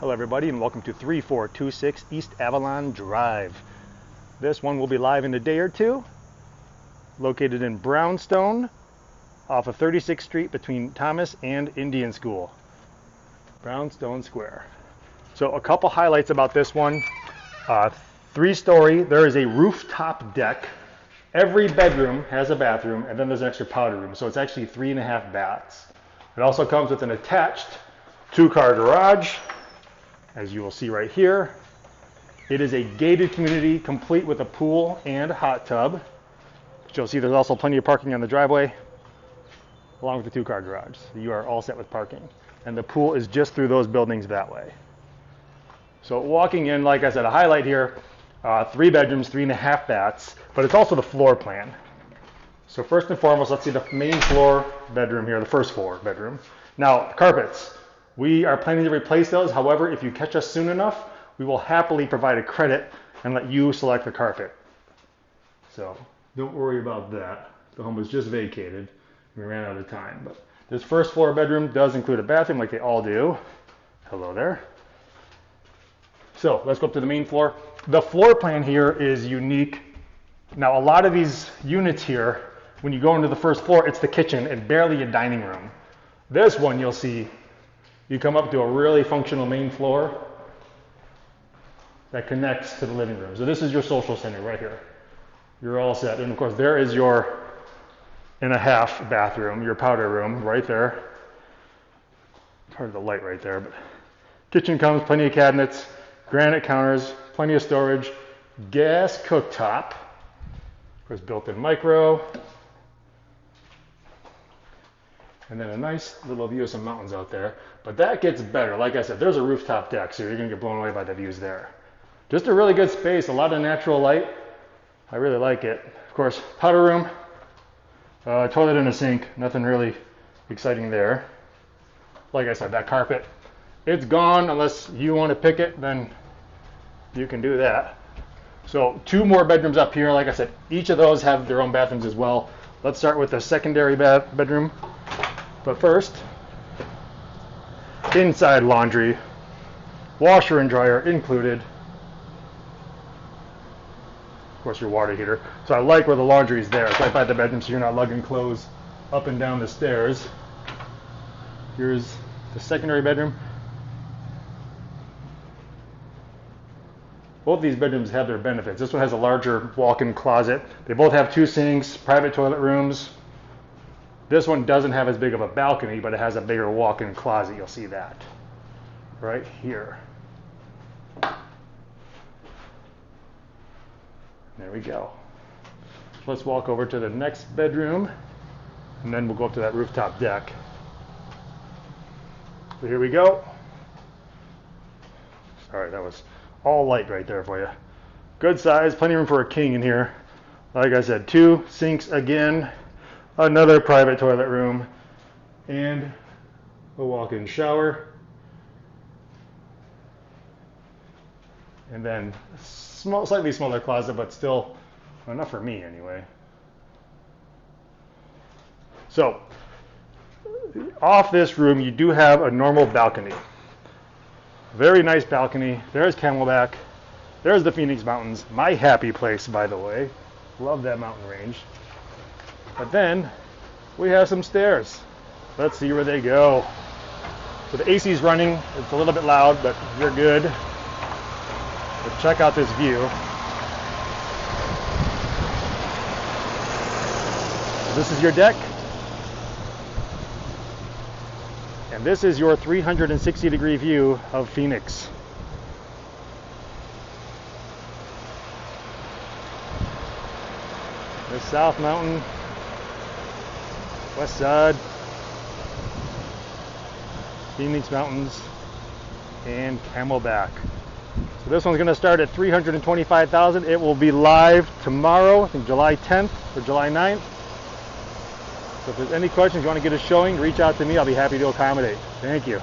Hello everybody and welcome to 3426 East Avalon Drive. This one will be live in a day or two. Located in Brownstone off of 36th Street between Thomas and Indian School. Brownstone Square. So a couple highlights about this one. 3-story, there is a rooftop deck. Every bedroom has a bathroom and then there's an extra powder room. So it's actually 3.5 baths. It also comes with an attached 2-car garage. As you will see right here, it is a gated community complete with a pool and a hot tub. But you'll see there's also plenty of parking on the driveway along with the 2-car garage. So you are all set with parking. And the pool is just through those buildings that way. So walking in, like I said, a highlight here, 3 bedrooms, 3.5 baths, but it's also the floor plan. So first and foremost, let's see the main floor bedroom here, the first floor bedroom. Now, carpets. We are planning to replace those. However, if you catch us soon enough, we will happily provide a credit and let you select the carpet. So don't worry about that. The home was just vacated. We ran out of time. But this first floor bedroom does include a bathroom like they all do. Hello there. So let's go up to the main floor. The floor plan here is unique. Now, a lot of these units here, when you go into the first floor, it's the kitchen and barely a dining room. This one you'll see, you come up to a really functional main floor that connects to the living room. So this is your social center right here. You're all set. And of course, there is your 1.5 bathroom, your powder room right there. Part of the light right there. But kitchen comes, plenty of cabinets, granite counters, plenty of storage, gas cooktop, of course built-in micro. And then a nice little view of some mountains out there. But that gets better. Like I said, there's a rooftop deck, so you're going to get blown away by the views there. Just a really good space, a lot of natural light. I really like it. Of course, powder room, toilet and a sink. Nothing really exciting there. Like I said, that carpet, it's gone unless you want to pick it, then you can do that. So 2 more bedrooms up here. Like I said, each of those have their own bathrooms as well. Let's start with the secondary bedroom. But first, inside laundry, washer and dryer included. Of course, your water heater. So I like where the laundry is there. It's right by the bedroom, so you're not lugging clothes up and down the stairs. Here's the secondary bedroom. Both of these bedrooms have their benefits. This one has a larger walk-in closet. They both have 2 sinks, private toilet rooms. This one doesn't have as big of a balcony, but it has a bigger walk-in closet. You'll see that right here. There we go. Let's walk over to the next bedroom, and then we'll go up to that rooftop deck. So here we go. Sorry, that was all light right there for you. Good size, plenty of room for a king in here. Like I said, 2 sinks again. Another private toilet room and a walk-in shower, and then slightly smaller closet, but still enough for me anyway. So off this room you do have a normal balcony, very nice balcony. There's Camelback, there's the Phoenix Mountains, my happy place, by the way. Love that mountain range. But then we have some stairs. Let's see where they go. So the AC is running. It's a little bit loud, but you're good. But check out this view. So this is your deck. And this is your 360-degree view of Phoenix. The South Mountain, West Side, Phoenix Mountains, and Camelback. So this one's going to start at $325,000. It will be live tomorrow, I think July 10th or July 9th. So if there's any questions, you want to get a showing, reach out to me. I'll be happy to accommodate. Thank you.